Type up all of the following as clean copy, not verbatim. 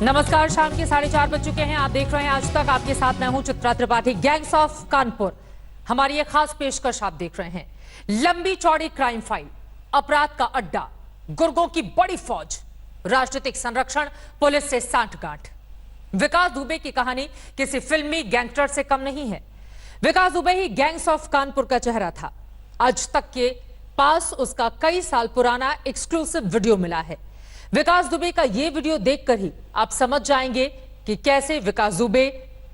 नमस्कार, शाम के 4:30 बज चुके हैं। आप देख रहे हैं आज तक। आपके साथ मैं हूं चित्रा त्रिपाठी। गैंग्स ऑफ कानपुर हमारी एक खास पेशकश आप देख रहे हैं। लंबी चौड़ी क्राइम फाइल, अपराध का अड्डा, गुर्गों की बड़ी फौज, राजनीतिक संरक्षण, पुलिस से सांठगांठ। विकास दुबे की कहानी किसी फिल्मी गैंगस्टर से कम नहीं है। विकास दुबे ही गैंग्स ऑफ कानपुर का चेहरा था। आज तक के पास उसका कई साल पुराना एक्सक्लूसिव वीडियो मिला है। विकास दुबे का यह वीडियो देखकर ही आप समझ जाएंगे कि कैसे विकास दुबे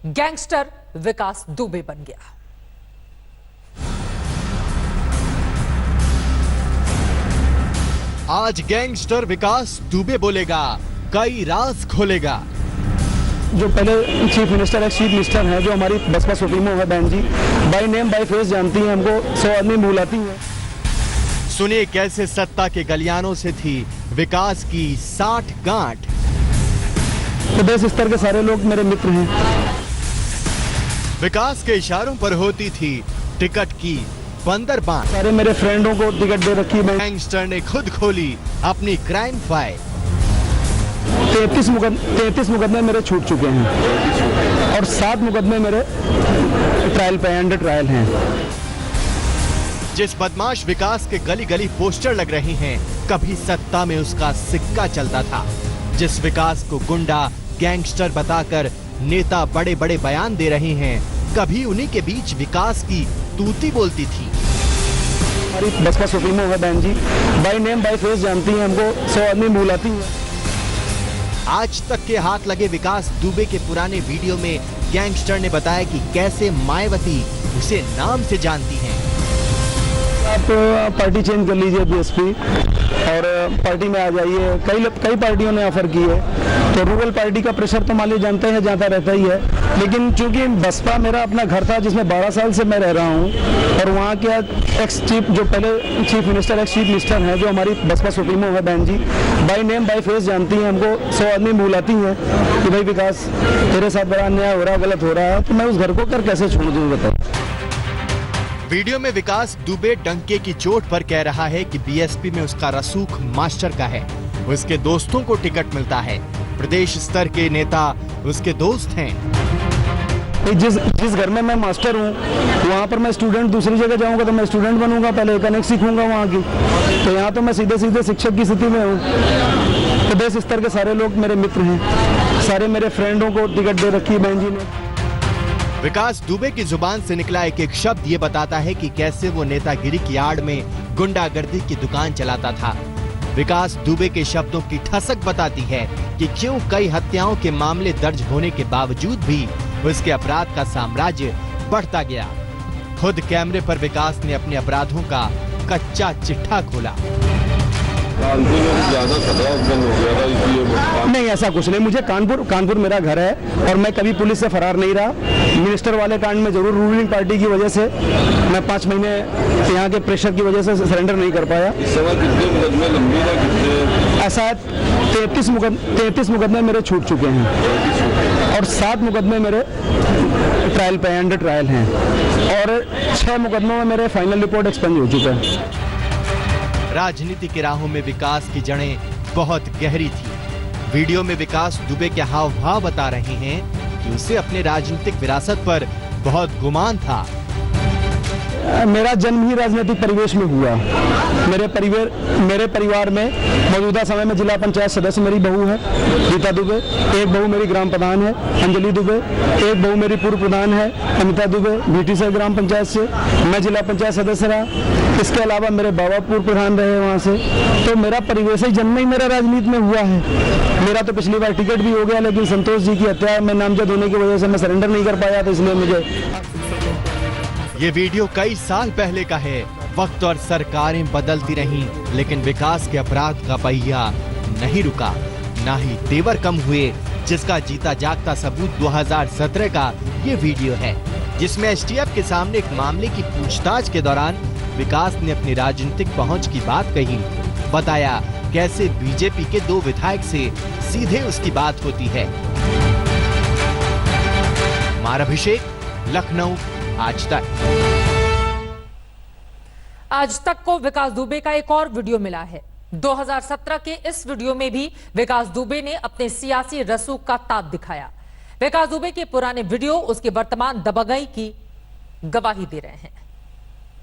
गैंगस्टर विकास दुबे बन गया। आज गैंगस्टर विकास दुबे बोलेगा, कई राज खोलेगा। जो पहले चीफ मिनिस्टर है, चीफ मिनिस्टर है, जो हमारी बसपा सुप्रीमो है बहन जी, बाय नेम बाय फेस जानती हैं हमको, 100 आदमी बुलाती है। सुनिए कैसे सत्ता के गलियानों से थी विकास की सांठगांठ। प्रदेश स्तर के सारे लोग मेरे मित्र हैं। विकास के इशारों पर होती थी टिकट की बंदरबांट। सारे मेरे फ्रेंडों को टिकट दे रखी। मैं गैंगस्टर ने खुद खोली अपनी क्राइम फाइल। 33 मुकदमे मेरे छूट चुके हैं और 7 मुकदमे मेरे ट्रायल पे अंडर ट्रायल हैं। जिस बदमाश विकास के गली गली पोस्टर लग रहे हैं, कभी सत्ता में उसका सिक्का चलता था। जिस विकास को गुंडा गैंगस्टर बताकर नेता बड़े बड़े बयान दे रहे हैं, कभी उन्हीं के बीच विकास की तूती बोलती थी। हमारी बसपा सुप्रीमो है बहन जी, बाय नेम बाय फेस जानती हैं हमको, 100 आदमी बुलाती है। आज तक के हाथ लगे विकास दुबे के पुराने वीडियो में गैंगस्टर ने बताया कि कैसे मायावती उसे नाम से जानती हैं। आप पार्टी चेंज कर लीजिए बीएसपी और पार्टी में आ जाइए। कई पार्टियों ने ऑफर की है, तो रूरल पार्टी का प्रेशर तो मान लीजिए जानते हैं, जाता रहता ही है। लेकिन चूंकि बसपा मेरा अपना घर था जिसमें 12 साल से मैं रह रहा हूं, और वहां के एक्स चीफ, जो पहले chief minister, ex chief minister हैं, जो हमारी बसपा सुप्रीमो है बहन जी, बाय नेम बाय फेस जानती हैं हमको, 100 आदमी बुलाती हैं कि भाई विकास तेरे साथ बड़ा अन्याय हो रहा है, गलत हो रहा है, तो मैं उस घर को कर कैसे छोड़ दूं बताओ। वीडियो में विकास दुबे डंके की चोट पर कह रहा है कि बीएसपी में उसका रसूख मास्टर का है, उसके दोस्तों को टिकट मिलता है, प्रदेश स्तर के नेता उसके दोस्त हैं। जिस घर में मैं मास्टर हूँ, वहाँ पर मैं स्टूडेंट, दूसरी जगह जाऊँगा तो मैं स्टूडेंट बनूंगा, पहले कनेक्ट सीखूंगा वहाँ की। तो यहाँ तो मैं सीधे सीधे शिक्षक की स्थिति में हूँ। प्रदेश स्तर के सारे लोग मेरे मित्र हैं। सारे मेरे फ्रेंडों को टिकट दे रखी बहन जी ने। विकास दुबे की जुबान से निकला एक एक शब्द ये बताता है कि कैसे वो नेतागिरी की आड़ में गुंडागर्दी की दुकान चलाता था। विकास दुबे के शब्दों की ठसक बताती है कि क्यों कई हत्याओं के मामले दर्ज होने के बावजूद भी उसके अपराध का साम्राज्य बढ़ता गया। खुद कैमरे पर विकास ने अपने अपराधों का कच्चा चिट्ठा खोला। ज्यादा खतरा बंद हो गया था इसलिए। नहीं, ऐसा कुछ नहीं। मुझे कानपुर मेरा घर है और मैं कभी पुलिस से फरार नहीं रहा। मिनिस्टर वाले कांड में जरूर रूलिंग पार्टी की वजह से मैं 5 महीने यहाँ के प्रेशर की वजह से सरेंडर नहीं कर पाया। इस समय कितने मुकदमे लंबी है, कितने? ऐसा 33 मुकदमे मेरे छूट चुके हैं और 7 मुकदमे मेरे ट्रायल पे अंडर ट्रायल हैं और 6 मुकदमों में मेरे फाइनल रिपोर्ट एक्सपेंड हो चुका है। राजनीति की राहों में विकास की जड़ें बहुत गहरी थी। वीडियो में विकास दुबे के हाव भाव बता रहे हैं कि उसे अपने राजनीतिक विरासत पर बहुत गुमान था। मेरा जन्म ही राजनीतिक परिवेश में हुआ। मेरे परिवार में मौजूदा समय में जिला पंचायत सदस्य मेरी बहू है रीता दुबे, एक बहू मेरी ग्राम प्रधान है अंजलि दुबे, एक बहू मेरी पूर्व प्रधान है अमिता दुबे भीटीसर ग्राम पंचायत से। मैं जिला पंचायत सदस्य रहा। इसके अलावा मेरे बाबा पूर्व प्रधान रहे वहाँ से। तो मेरा परिवेश ही जन्म ही मेरा राजनीति में हुआ है। मेरा तो पिछली बार टिकट भी हो गया, लेकिन संतोष जी की हत्या में नामजद होने की वजह से मैं सरेंडर नहीं कर पाया, तो इसलिए मुझे। ये वीडियो कई साल पहले का है। वक्त और सरकारें बदलती रहीं, लेकिन विकास के अपराध का पहिया नहीं रुका, ना ही तेवर कम हुए, जिसका जीता जागता सबूत 2017 का ये वीडियो है, जिसमें एसटीएफ के सामने एक मामले की पूछताछ के दौरान विकास ने अपनी राजनीतिक पहुंच की बात कही। बताया कैसे बीजेपी के 2 विधायक से सीधे उसकी बात होती है। कुमार अभिषेक, लखनऊ, आज तक। आज तक को विकास दुबे का एक और वीडियो मिला है। 2017 के इस वीडियो में भी विकास दुबे ने अपने सियासी रसूख का ताप दिखाया। विकास दुबे के पुराने वीडियो उसके वर्तमान दबंगई की गवाही दे रहे हैं।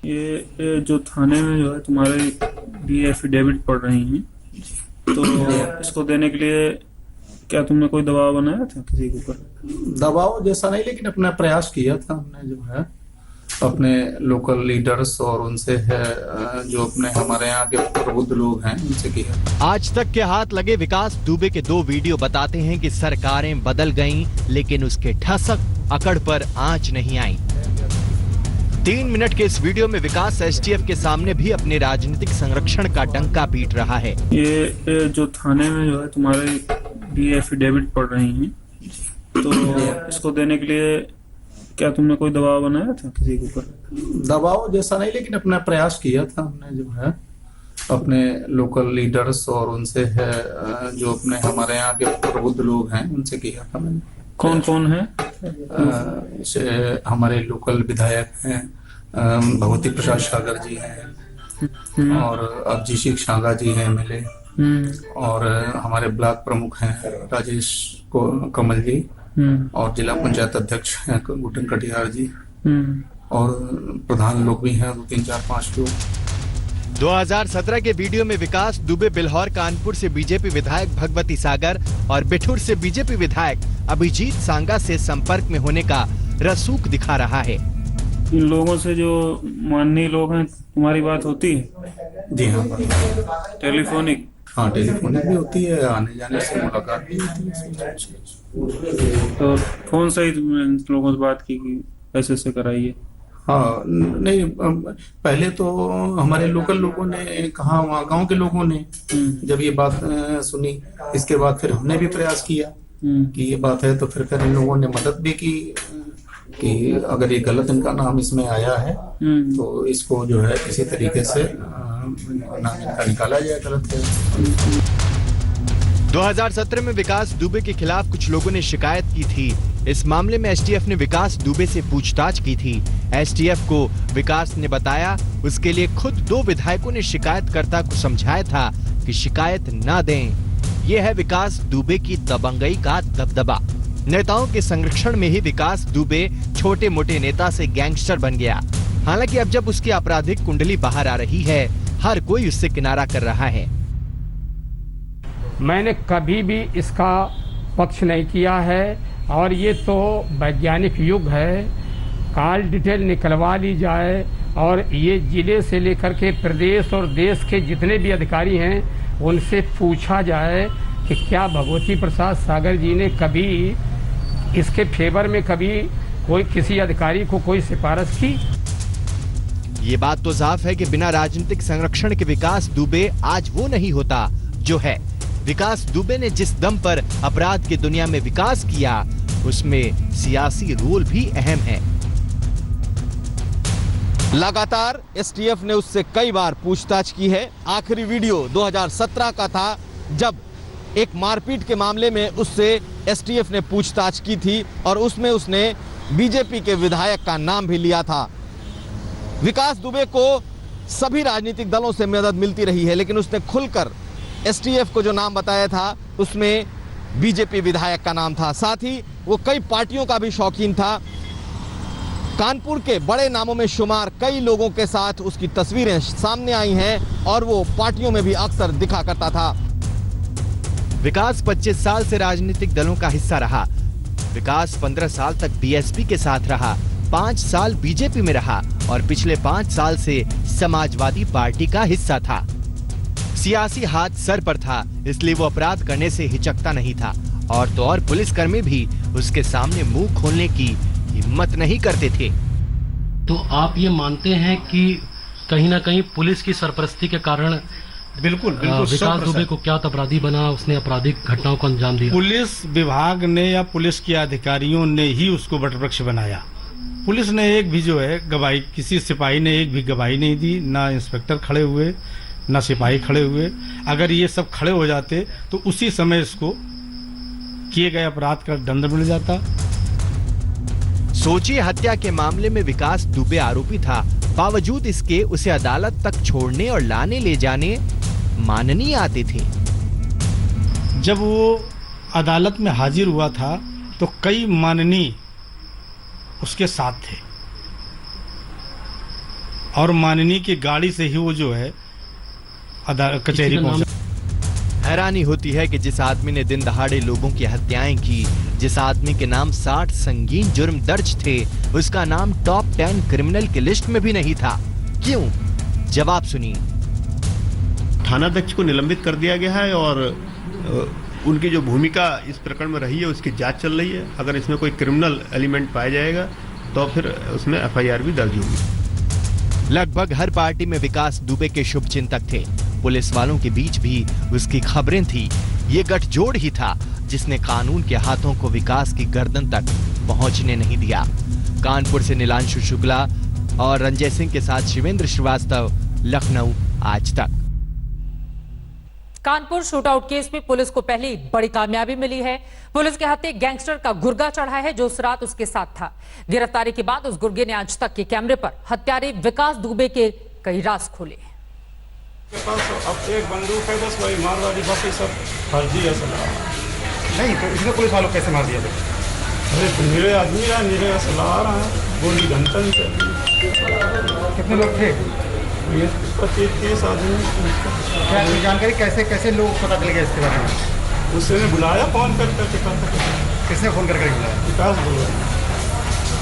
ये जो थाने में जो है तुम्हारे लिए एफिडेविट पढ़ रही हैं, तो इसको देने के लिए क्या तुमने कोई दबाव बनाया था किसी के ऊपर? दबाव जैसा नहीं, लेकिन अपना प्रयास किया था हमने, जो है अपने लोकल लीडर्स और उनसे है जो अपने हमारे यहाँ के प्रबुद्ध लोग हैं उनसे किया। आज तक के हाथ लगे विकास दुबे के 2 वीडियो बताते हैं कि सरकारें बदल गईं, लेकिन उसके ठसक अकड़ पर आंच नहीं आई। 3 मिनट के इस वीडियो में विकास एसटीएफ के सामने भी अपने राजनीतिक संरक्षण का डंका पीट रहा है। ये जो थाने में जो है तुम्हारे लिए एफिडेविट पढ़ रही हैं, तो इसको देने के लिए क्या तुमने कोई दबाव बनाया था किसी के ऊपर? दबाव जैसा नहीं, लेकिन अपना प्रयास किया था हमने, जो है अपने लोकल लीडर्स और उनसे है जो अपने हमारे यहाँ के प्रबुद्ध लोग हैं उनसे किया था मैंने। कौन कौन है? हमारे लोकल विधायक हैं, भगवती प्रसाद सागर जी हैं और अभिजीत शांगा जी हैं एमएलए, और हमारे ब्लॉक प्रमुख हैं राजेश कमल जी, और जिला पंचायत अध्यक्ष हैं गुटन कटियार जी, और प्रधान लोग भी हैं 2, 3, 4, 5 लोग। 2017 के वीडियो में विकास दुबे बिल्हौर कानपुर से बीजेपी विधायक भगवती सागर और बिठूर से बीजेपी विधायक अभिजीत सांगा से संपर्क में होने का रसूख दिखा रहा है। इन लोगों से जो माननीय लोग हैं तुम्हारी बात होती है? जी हाँ, टेलीफोनिक? हाँ, टेलीफोनिक भी होती है, आने जाने से मुलाकात भी होती है। तो फोन से ही तुमने इन लोगों से बात की कि ऐसे ऐसे कराइए? हाँ, नहीं, पहले तो हमारे लोकल लोगों ने कहा, वहाँ गांव के लोगों ने जब ये बात सुनी, इसके बाद फिर हमने भी प्रयास किया कि ये बात है, तो फिर इन लोगों ने मदद भी की कि अगर ये गलत इनका नाम इसमें आया है तो इसको जो है किसी तरीके से नाम इनका निकाला जाए गलत है। 2017 में विकास दुबे के खिलाफ कुछ लोगों ने शिकायत की थी। इस मामले में एसटीएफ ने विकास दुबे से पूछताछ की थी। एसटीएफ को विकास ने बताया उसके लिए खुद 2 विधायकों ने शिकायतकर्ता को समझाया था कि शिकायत न दें। यह है विकास दुबे की दबंगई का दबदबा। नेताओं के संरक्षण में ही विकास दुबे छोटे मोटे नेता से गैंगस्टर बन गया। हालांकि अब जब उसकी आपराधिक कुंडली बाहर आ रही है, हर कोई उससे किनारा कर रहा है। मैंने कभी भी इसका पक्ष नहीं किया है, और ये तो वैज्ञानिक युग है, कॉल डिटेल निकलवा ली जाए और ये जिले से लेकर के प्रदेश और देश के जितने भी अधिकारी हैं उनसे पूछा जाए कि क्या भगवती प्रसाद सागर जी ने कभी इसके फेवर में कभी कोई किसी अधिकारी को कोई सिफारिश की? ये बात तो साफ है कि बिना राजनीतिक संरक्षण के विकास दुबे आज वो नहीं होता जो है। विकास दुबे ने जिस दम पर अपराध की दुनिया में विकास किया, उसमें सियासी रोल भी अहम है। लगातार एसटीएफ ने उससे कई बार पूछताछ की है। आखिरी वीडियो 2017 का था, जब एक मारपीट के मामले में उससे एसटीएफ ने पूछताछ की थी और उसमें उसने बीजेपी के विधायक का नाम भी लिया था। विकास दुबे को सभी राजनीतिक दलों से मदद मिलती रही है, लेकिन उसने खुलकर एसटीएफ को जो नाम बताया था उसमें बीजेपी विधायक का नाम था। साथ ही वो कई पार्टियों का भी शौकीन था। कानपुर के बड़े नामों में शुमार कई लोगों के साथ उसकी तस्वीरें सामने आई हैं और वो पार्टियों में भी अक्सर दिखा करता था। विकास 25 साल से राजनीतिक दलों का हिस्सा रहा। विकास 15 साल तक बीएसपी के साथ रहा, 5 साल बीजेपी में रहा और पिछले 5 साल से समाजवादी पार्टी का हिस्सा था। सियासी हाथ सर पर था, इसलिए वो अपराध करने से हिचकता नहीं था। और तो और पुलिसकर्मी भी उसके सामने मुंह खोलने की हिम्मत नहीं करते थे। तो आप ये मानते हैं कि कहीं ना कहीं पुलिस की सरपरस्ती के कारण बिल्कुल विकास दुबे को क्या अपराधी बना, उसने आपराधिक घटनाओं को अंजाम दिया? पुलिस विभाग ने या पुलिस के अधिकारियों ने ही उसको वटवृक्ष बनाया। पुलिस ने एक भी जो है गवाही, किसी सिपाही ने एक भी गवाही नहीं दी, ना इंस्पेक्टर खड़े हुए ना सिपाही खड़े हुए। अगर ये सब खड़े हो जाते तो उसी समय इसको किए गए अपराध का दंड मिल जाता। सोचिए, हत्या के मामले में विकास दुबे आरोपी था, बावजूद इसके उसे अदालत तक छोड़ने और लाने ले जाने माननीय आते थे। जब वो अदालत में हाजिर हुआ था तो कई माननीय उसके साथ थे और माननीय की गाड़ी से ही वो जो है कचहरी पहुंचा। हैरानी होती है कि जिस आदमी ने दिन दहाड़े लोगों की हत्याएं की, जिस आदमी के नाम 60 संगीन जुर्म दर्ज थे, उसका नाम टॉप 10 क्रिमिनल की लिस्ट में भी नहीं था। क्यों? जवाब सुनिए। थानाध्यक्ष को निलंबित कर दिया गया है और उनकी जो भूमिका इस प्रकरण में रही है उसकी जांच चल रही है। अगर इसमें कोई क्रिमिनल एलिमेंट पाया जाएगा तो फिर उसमें एफआईआर भी दर्ज होगी। लगभग हर पार्टी में विकास दुबे के शुभ चिंतक थे। पुलिस वालों के बीच भी उसकी खबरें थी। ये गठजोड़ ही था जिसने कानून के हाथों को विकास की गर्दन तक पहुंचने नहीं दिया। कानपुर से नीलांशु शुक्ला और रंजय सिंह के साथ शिवेंद्र श्रीवास्तव, लखनऊ आज तक। कानपुर शूटआउट केस में पुलिस को पहली बड़ी कामयाबी मिली है। पुलिस के हाथे गैंगस्टर का गुर्गा चढ़ा है जो उस रात उसके साथ था। गिरफ्तारी के बाद उस गुर्गे ने आज तक के कैमरे पर हत्यारे विकास दुबे के कई राज खोले। अब एक बंदूक है, बस वही मारवाड़ी, बाकी सब फर्जी है। नहीं तो इसने पुलिस वालों कैसे मार दिया? अरे निरे आदमी रहा, निरे असला रहा है, गोली घंटा नहीं चल रही। कितने लोग थे? ये 25-30 आदमी। क्या जानकारी कैसे लोग पता चल गया इसके बारे में? उसने बुलाया फोन करके। किसने फोन करके बुलाया? विकास बुलाया।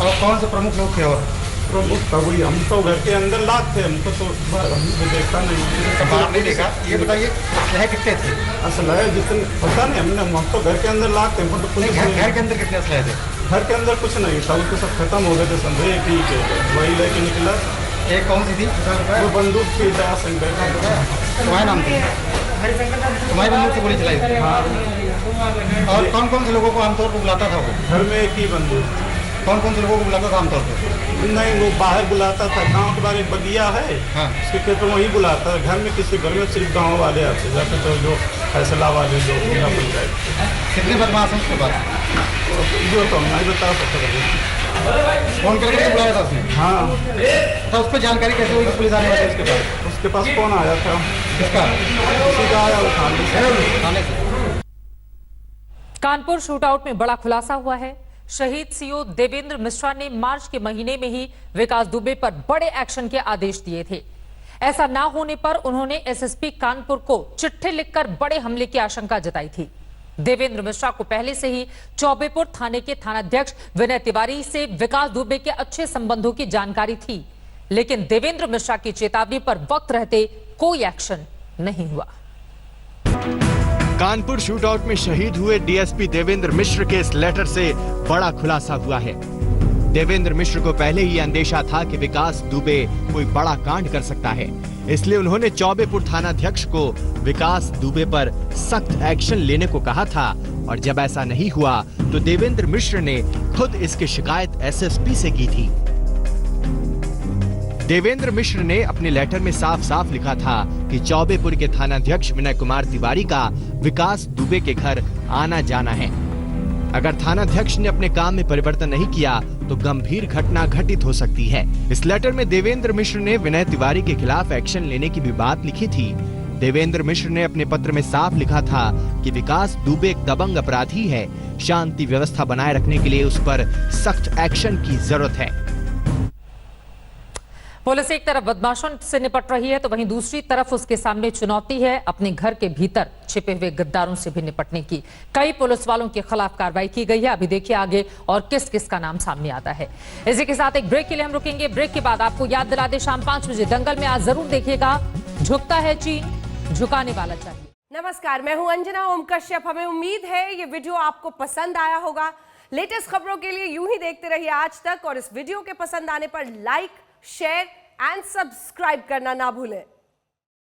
और कौन से प्रमुख लोग थे? और प्रमुख का वही, हम तो घर के अंदर लात थे, हमको तो हमको देखा नहीं। बाहर नहीं देखा। ये बताइए है कितने थे? असल है जितने पता नहीं, हम तो घर के अंदर लात थे, हमको तो कुछ घर के अंदर कितने असलहे थे? घर के अंदर कुछ नहीं था, उसके सब खत्म हो गए थे। समझे ठीक है, वही लेके निकला। एक कौन सी थी? वो बंदूक थी दयाशंकर। तुम्हारे नाम थी? तुम्हारी बंदूक से गोली चलाई थी? हाँ। और कौन से लोगों को आमतौर पर बुलाता था वो? घर में एक ही बंदूक। कौन से लोगों को बुलाता था आमतौर पर? नहीं, वो बाहर बुलाता था। गांव के बारे में बगिया है, हाँ। उसके खेत में वही बुलाता था। घर में किसी घर में सिर्फ गांव वाले आते जाते, तो जो फैसला वाले जो पंचायत। कितने बदमाश हैं उसके पास? जो तो हम नहीं बता सकते। फोन करके बुलाया था उसने? हाँ। तो उस पर जानकारी कैसे हुई कि पुलिस आने वाली उसके पास? उसके पास कौन आया था? किसका? किसी का आया थाने से। कानपुर शूटआउट में बड़ा खुलासा हुआ है। शहीद सीओ देवेंद्र मिश्रा ने मार्च के महीने में ही विकास दुबे पर बड़े एक्शन के आदेश दिए थे। ऐसा ना होने पर उन्होंने एसएसपी कानपुर को चिट्ठी लिखकर बड़े हमले की आशंका जताई थी। देवेंद्र मिश्रा को पहले से ही चौबेपुर थाने के थानाध्यक्ष विनय तिवारी से विकास दुबे के अच्छे संबंधों की जानकारी थी, लेकिन देवेंद्र मिश्रा की चेतावनी पर वक्त रहते कोई एक्शन नहीं हुआ। कानपुर शूटआउट में शहीद हुए डीएसपी देवेंद्र मिश्र के इस लेटर से बड़ा खुलासा हुआ है। देवेंद्र मिश्र को पहले ही अंदेशा था कि विकास दुबे कोई बड़ा कांड कर सकता है, इसलिए उन्होंने चौबेपुर थानाध्यक्ष को विकास दुबे पर सख्त एक्शन लेने को कहा था। और जब ऐसा नहीं हुआ तो देवेंद्र मिश्र ने खुद इसकी शिकायत एसएसपी से की थी। देवेंद्र मिश्र ने अपने लेटर में साफ साफ लिखा था कि चौबेपुर के थानाध्यक्ष विनय कुमार तिवारी का विकास दुबे के घर आना जाना है। अगर थानाध्यक्ष ने अपने काम में परिवर्तन नहीं किया तो गंभीर घटना घटित हो सकती है। इस लेटर में देवेंद्र मिश्र ने विनय तिवारी के खिलाफ एक्शन लेने की भी बात लिखी थी। देवेंद्र मिश्र ने अपने पत्र में साफ लिखा था कि विकास दुबे एक दबंग अपराधी है, शांति व्यवस्था बनाए रखने के लिए उस पर सख्त एक्शन की जरूरत है। पुलिस एक तरफ बदमाशों से निपट रही है तो वहीं दूसरी तरफ उसके सामने चुनौती है अपने घर के भीतर छिपे हुए गद्दारों से भी निपटने की। कई पुलिस वालों के खिलाफ कार्रवाई की गई है। अभी देखिए आगे और किस किस का नाम सामने आता है। इसी के साथ एक ब्रेक के लिए हम रुकेंगे। ब्रेक के बाद आपको याद दिला दे, शाम 5 बजे दंगल में आज जरूर देखिएगा, झुकता है चीन, झुकाने वाला चाहिए। नमस्कार, मैं हूं अंजना ओम कश्यप। हमें उम्मीद है ये वीडियो आपको पसंद आया होगा। लेटेस्ट खबरों के लिए यूं ही देखते रहिए आज तक, और इस वीडियो के पसंद आने पर लाइक, शेयर एंड सब्सक्राइब करना ना भूलें।